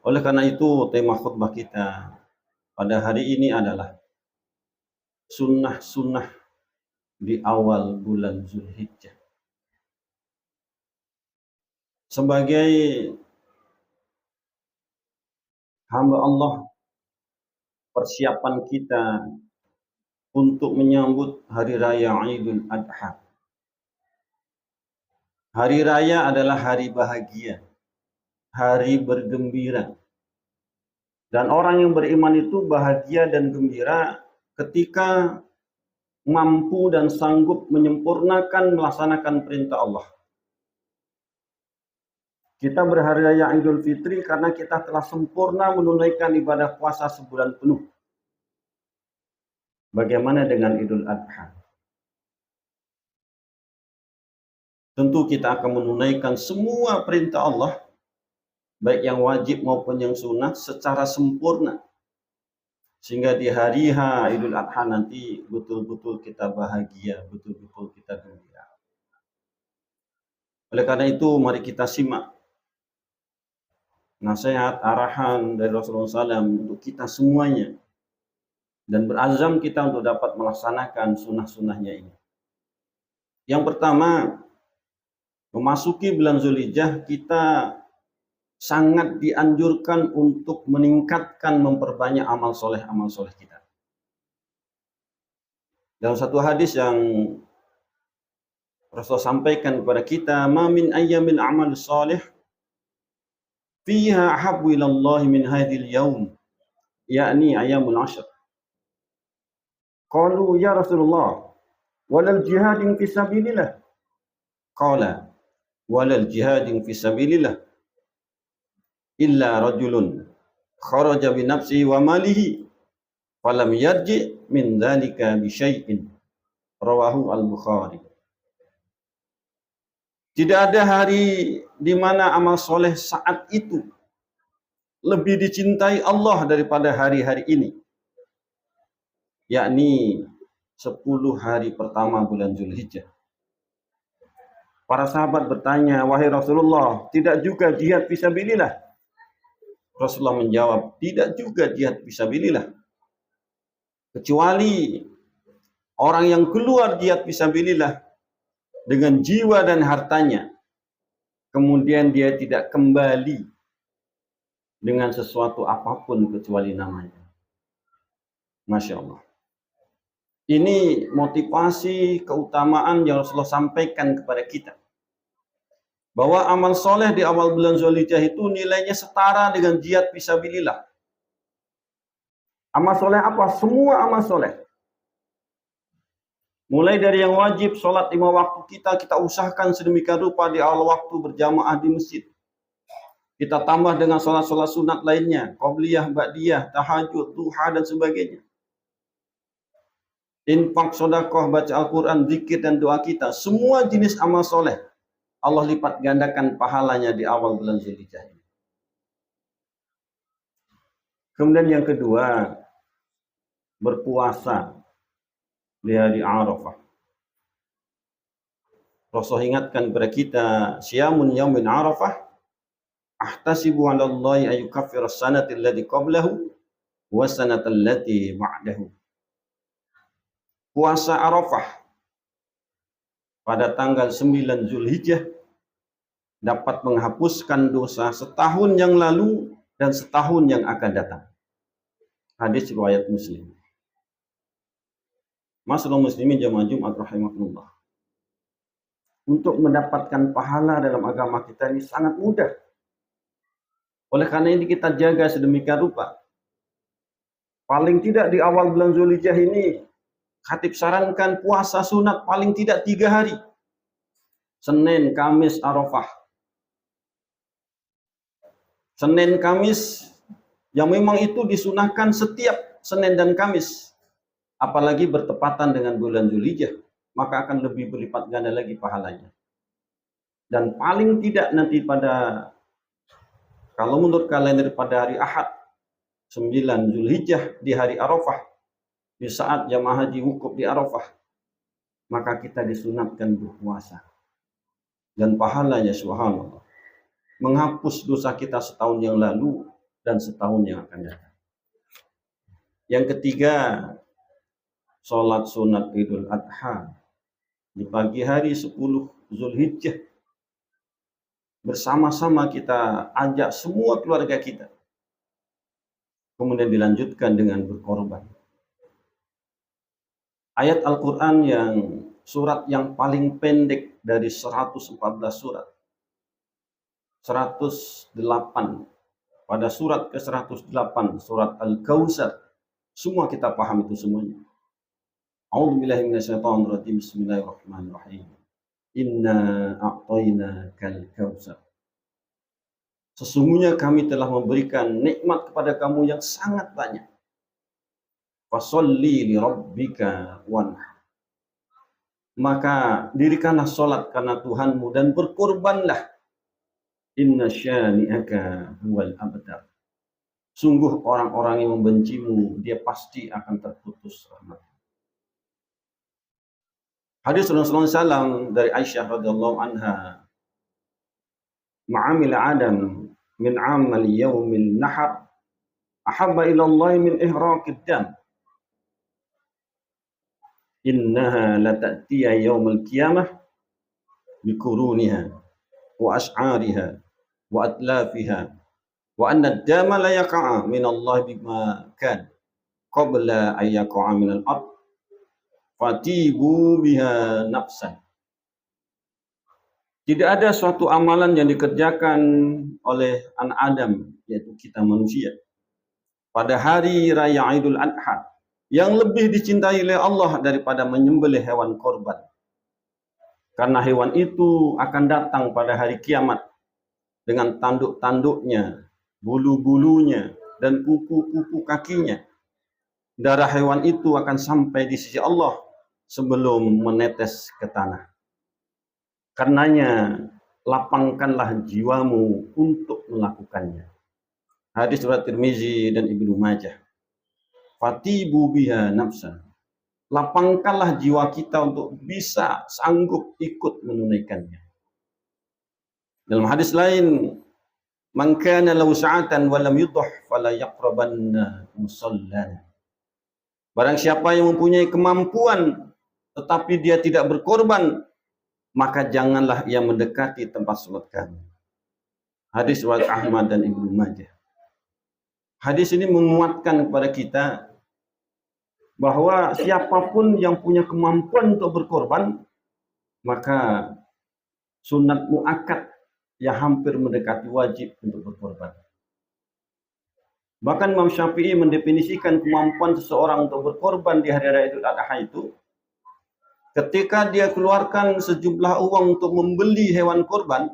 Oleh karena itu, tema khutbah kita pada hari ini adalah sunnah-sunnah di awal bulan Zulhijjah. Sebagai hamba Allah, persiapan kita untuk menyambut Hari Raya Idul Adha. Hari Raya adalah hari bahagia, hari bergembira. Dan orang yang beriman itu bahagia dan gembira ketika mampu dan sanggup menyempurnakan melaksanakan perintah Allah. Kita berhari raya Idul Fitri karena kita telah sempurna menunaikan ibadah puasa sebulan penuh. Bagaimana dengan Idul Adha? Tentu kita akan menunaikan semua perintah Allah, baik yang wajib maupun yang sunnah, secara sempurna. Sehingga di hari Idul Adha nanti betul-betul kita bahagia, betul-betul kita gembira. Oleh karena itu, mari kita simak nasihat, arahan dari Rasulullah SAW untuk kita semuanya. Dan berazam kita untuk dapat melaksanakan sunnah-sunnahnya ini. Yang pertama, memasuki bulan Zulhijjah kita sangat dianjurkan untuk meningkatkan, memperbanyak amal soleh kita. Dalam satu hadis yang Rasulullah sampaikan kepada kita, "Ma min ayyamin amal soleh fiha ahabbu ilallahi min hadhil yaum, yakni ayyamul ashr." Qalu ya Rasulullah, walal jihadin fi sabilillah. Qala, walal jihadin fi sabilillah illa rajulun kharaja bi nafsihi wa malihi falam yarji min dzalika bi syai'in. Rawahu al-Bukhari. Tidak ada hari di mana amal soleh saat itu lebih dicintai Allah daripada hari-hari ini, yakni 10 hari pertama bulan Zulhijjah. Para sahabat bertanya, "Wahai Rasulullah, tidak juga jihad fisabilillah?" Rasulullah menjawab, "Tidak juga jihad fisabilillah, kecuali orang yang keluar jihad fisabilillah dengan jiwa dan hartanya, kemudian dia tidak kembali dengan sesuatu apapun kecuali namanya." Masya Allah. Ini motivasi keutamaan yang Rasulullah sampaikan kepada kita. Bahwa amal soleh di awal bulan Zulhijjah itu nilainya setara dengan jihad fisabilillah. Amal soleh apa? Semua amal soleh. Mulai dari yang wajib, sholat 5 waktu kita usahakan sedemikian rupa di awal waktu berjamaah di masjid. Kita tambah dengan sholat-sholat sunat lainnya, qobliyah, ba'diyah, tahajud, duha, dan sebagainya. Infak, sedekah, baca Al-Quran, zikir, dan doa kita. Semua jenis amal soleh Allah lipat gandakan pahalanya di awal bulan Zulhijjah. Kemudian yang kedua, berpuasa di hari Arafah. Rasul ingatkan kepada kita, "Siyamun yaumin Arafah ahtasibu 'ala Allahi ay yukaffira as-sanata allati qablahu wa sanata allati ba'dahu." Puasa Arafah pada tanggal 9 Zulhijjah dapat menghapuskan dosa setahun yang lalu dan setahun yang akan datang. Hadis riwayat Muslim. Masyaallah muslimin jamaah Jumat rahimakumullah. Untuk mendapatkan pahala dalam agama kita ini sangat mudah. Oleh karena ini kita jaga sedemikian rupa. Paling tidak di awal bulan Zulhijjah ini, khatib sarankan puasa sunat paling tidak 3 hari. Senin, Kamis, Arafah. Senin, Kamis yang memang itu disunahkan setiap Senin dan Kamis. Apalagi bertepatan dengan bulan Zulhijjah, maka akan lebih berlipat ganda lagi pahalanya. Dan paling tidak nanti kalau menurut kalender pada hari Ahad, 9 Zulhijjah di hari Arafah, di saat jamaah haji wukuf di Arafah, maka kita disunatkan berpuasa. Dan pahalanya subhanallah, menghapus dosa kita setahun yang lalu dan setahun yang akan datang. Yang ketiga, sholat sunat Idul Adha di pagi hari 10 Zulhijjah. Bersama-sama kita ajak semua keluarga kita. Kemudian dilanjutkan dengan berkorban. Ayat Al-Quran yang surat yang paling pendek dari 114 surat. 108. Pada surat ke-108, surat Al-Kautsar. Semua kita paham itu semuanya. A'udzubillahi minasyaitonirrajim. Bismillahirrahmanirrahim. Inna a'tainakal kautsar. Sesungguhnya kami telah memberikan nikmat kepada kamu yang sangat banyak. Fasholli li rabbika wanhar. Maka dirikanlah sholat karena Tuhanmu dan berkorbanlah. Inna syani'aka huwal abtar. Sungguh orang-orang yang membencimu, dia pasti akan terputus rahmat. Hadis Rasulullah SAW dari Aisyah radhiyallahu anha, ma'amil Adam min amal yaumil nahar ahabba ila Allah min ihraqid dam. Innaha lata'tiya yaumil qiyamah bikuruniha wa ash'ariha wa atlafiha wa anna ad-dama la yaqa'a min Allah bima kan qabla an yaqa'a min al-ard fatibu biha nafsan. Tidak ada suatu amalan yang dikerjakan oleh anak Adam, yaitu kita manusia, pada hari raya Idul Adha yang lebih dicintai oleh Allah daripada menyembelih hewan korban. Karena hewan itu akan datang pada hari kiamat dengan tanduk-tanduknya, bulu-bulunya, dan kuku-kuku kakinya. Darah hewan itu akan sampai di sisi Allah sebelum menetes ke tanah. Karenanya lapangkanlah jiwamu untuk melakukannya. Hadis riwayat Tirmizi dan Ibnu Majah. Fatibu biha nafsan. Lapangkanlah jiwa kita untuk bisa sanggup ikut menunaikannya. Dalam hadis lain, man kana lahu sa'atan wa lam yudhah fala yaqrabanna musallana. Barang siapa yang mempunyai kemampuan tetapi dia tidak berkorban, maka janganlah ia mendekati tempat salat kami. Hadis riwayat Ahmad dan Ibnu Majah. Hadis ini menguatkan kepada kita bahwa siapapun yang punya kemampuan untuk berkorban, maka sunat muakkad yang hampir mendekati wajib untuk berkorban. Bahkan Imam Syafi'i mendefinisikan kemampuan seseorang untuk berkorban di hari raya Idul Adha itu ketika dia keluarkan sejumlah uang untuk membeli hewan korban,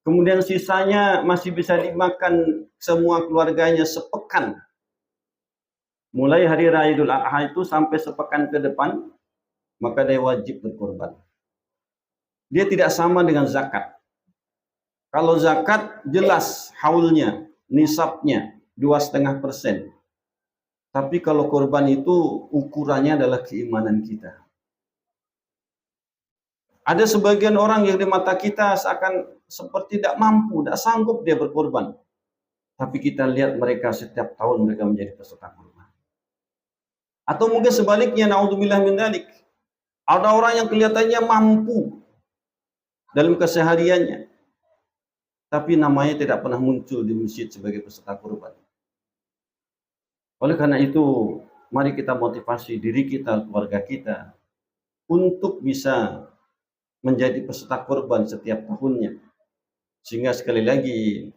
kemudian sisanya masih bisa dimakan semua keluarganya sepekan. Mulai hari raya Idul Adha itu sampai sepekan ke depan, maka dia wajib berkorban. Dia tidak sama dengan zakat. Kalau zakat jelas haulnya, nisabnya 2,5%. Tapi kalau korban itu ukurannya adalah keimanan kita. Ada sebagian orang yang di mata kita seakan seperti tidak mampu, tidak sanggup dia berkorban. Tapi kita lihat mereka setiap tahun mereka menjadi peserta korban. Atau mungkin sebaliknya, naudzubillah min dzalik. Ada orang yang kelihatannya mampu dalam kesehariannya, tapi namanya tidak pernah muncul di masjid sebagai peserta korban. Oleh karena itu, mari kita motivasi diri kita, keluarga kita, untuk bisa menjadi peserta korban setiap tahunnya. Sehingga sekali lagi,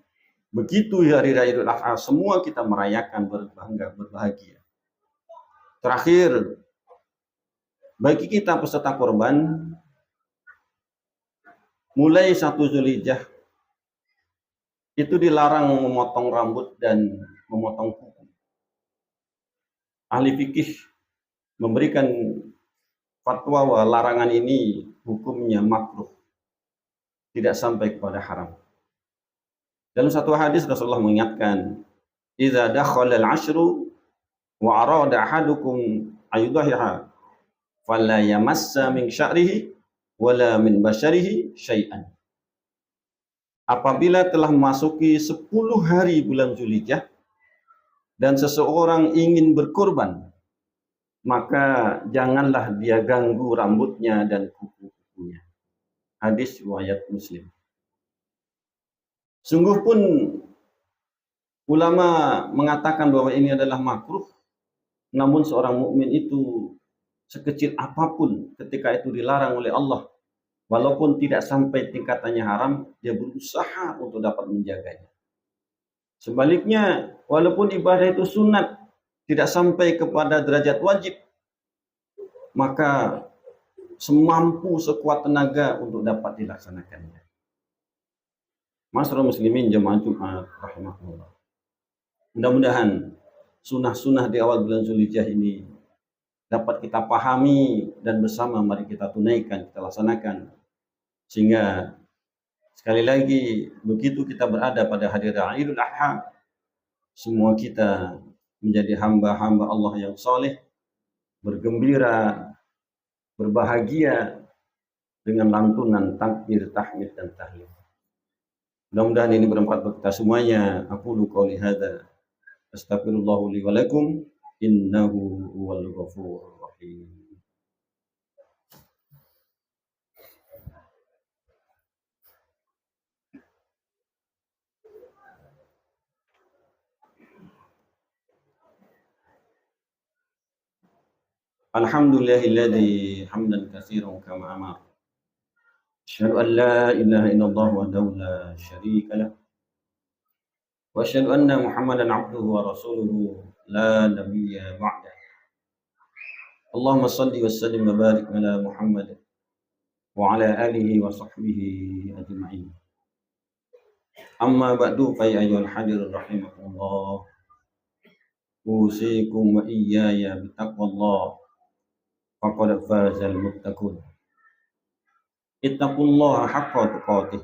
begitu hari raya Idul Adha, semua kita merayakan, berbangga, berbahagia. Terakhir, bagi kita peserta korban, mulai 1 Zulhijjah itu dilarang memotong rambut dan memotong kuku. Ahli fikih memberikan fatwa bahwa larangan ini hukumnya makruh, tidak sampai kepada haram. Dalam satu hadis Rasulullah mengingatkan, "Idza dakhala al-'ashru wa arada ahadukum ayudahiha fala yamassa min sya'rihi wala min basharihi syai'an." apabila telah memasuki 10 hari bulan Zulhijjah dan seseorang ingin berkorban, maka janganlah dia ganggu rambutnya dan kuku-kukunya. Hadis riwayat Muslim. Sungguh pun ulama mengatakan bahwa ini adalah makruh, namun seorang mukmin itu sekecil apapun ketika itu dilarang oleh Allah, walaupun tidak sampai tingkatannya haram, dia berusaha untuk dapat menjaganya. Sebaliknya, walaupun ibadah itu sunat, tidak sampai kepada derajat wajib, maka semampu sekuat tenaga untuk dapat dilaksanakannya. Masyaallah muslimin jemaah Jumat rahimahullah. Mudah-mudahan sunnah-sunnah di awal bulan Zulhijjah ini dapat kita pahami dan bersama mari kita tunaikan, kita laksanakan. Sehingga sekali lagi begitu kita berada pada hari raya Idul Adha, semua kita menjadi hamba-hamba Allah yang soleh, bergembira, berbahagia dengan lantunan takbir, tahmid dan tahlil. Mudah-mudahan ini bermanfaat bagi kita semuanya. Aqulu qouli hadza astaghfirullah li wa lakum innahu huwal ghafurur rahim. Alhamdulillahilladzi hamdan katsiran kama amara. Asyhadu an la ilaha illallah wahdahu la syarika lah. Wa asyhadu anna Muhammadan abduhu wa rasuluhu la nabiyya ba'dah. Allahumma shalli wa sallim wa barik ala Muhammad wa ala alihi wa sahbihi ajma'in. Amma ba'du fa ya ayyuhal hadirun rahimakumullah. Usikum wa iyaya bitaqwallah. Faqad fazal muttaqun. Ittaqullaha haqqa tuqatih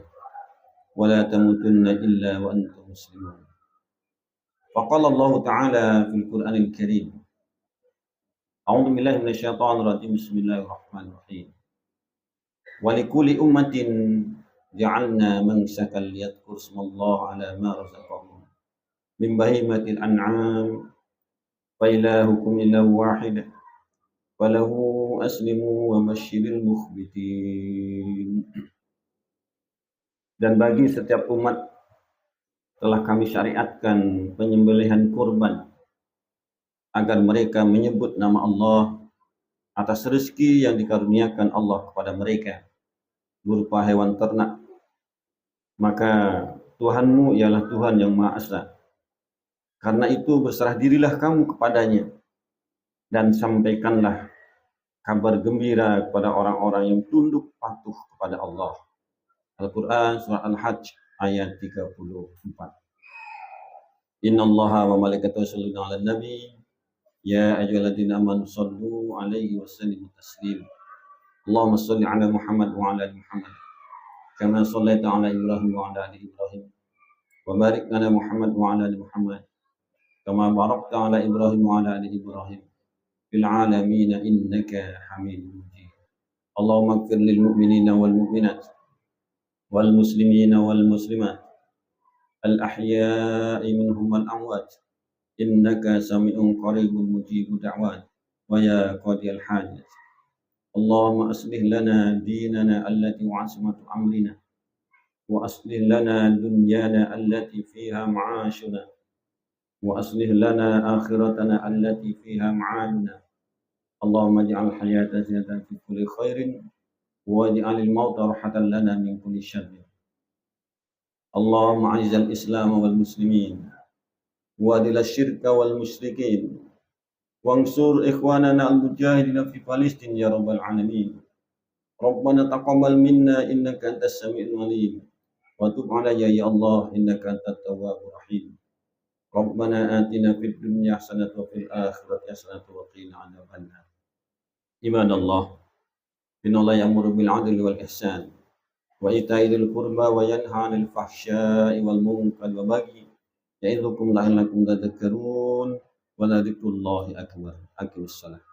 wa la tamutunna illa wa antum muslimun. Faqala Allah Ta'ala fil Qur'anil Karim. A'udzu billahi minasyaitonir rajim. Bismillahirrahmanirrahim. Wa likulli ummatin ja'alna mansakan liyadhkuru ismallaha 'ala ma razaqahum min bahimatil an'am fa ilahukum ilahun wahid falahu aslimu wa basyiril mukhbitin. Dan bagi setiap umat telah kami syariatkan penyembelihan kurban agar mereka menyebut nama Allah atas rezeki yang dikaruniakan Allah kepada mereka berupa hewan ternak. Maka Tuhanmu ialah Tuhan yang Maha Esa. Karena itu berserah dirilah kamu kepadanya dan sampaikanlah kabar gembira kepada orang-orang yang tunduk patuh kepada Allah. Al-Quran surah Al-Hajj ayat 34. Innallaha wa malaikatahu yusholluna 'alan nabi ya ayyuhalladzina amanu shallu 'alaihi wa sallimu taslima. Allahumma shalli 'ala Muhammad wa 'ala ali Muhammad kama shallaita 'ala Ibrahim wa 'ala ali Ibrahim wa barik 'ala Muhammad wa 'ala ali Muhammad kama barakta 'ala Ibrahim wa 'ala ali Ibrahim fil 'alamin innaka Hamidum Majid. Allahumma ighfir lil mu'minina wal mu'minat wal muslimina wal muslimat al ahya'i minhum wal amwat innaka sami'un qaribun mujibud da'wat wa ya qadiyal hajat. Allahumma aslih lana dinana allati wa 'ismatu amrina wa aslih lana dunyana allati fiha ma'ashuna wa aslih lana akhiratana allati fiha ma'aduna. Allahumma ij'al hayata ziyadatan fi kulli khairin waj'alil mauta rahatan lana min kulli syarr. Allahumma 'izzal Islam wal muslimin wa adil asyirka wal musyrikin wansur ikhwanana al mujahidin fi Palestin ya rabbal alamin. Rabbana taqabbal minna innaka antas samiul alim wa tub 'alayya ya Allah innaka antat tawwabur rahim. Rabbana atina fid dunya hasanatan wa fil akhirati hasanatan wa qina 'adzabannar. Ibadallah, innallaha ya'muru bil 'adli wal ihsan wa ita'i dzil qurba wa yanha 'anil fahsya'i wal munkari wa baghi ya'idzukum la'allakum tadhakkarun wa la dzikrullahi akbar. Aqimussalah.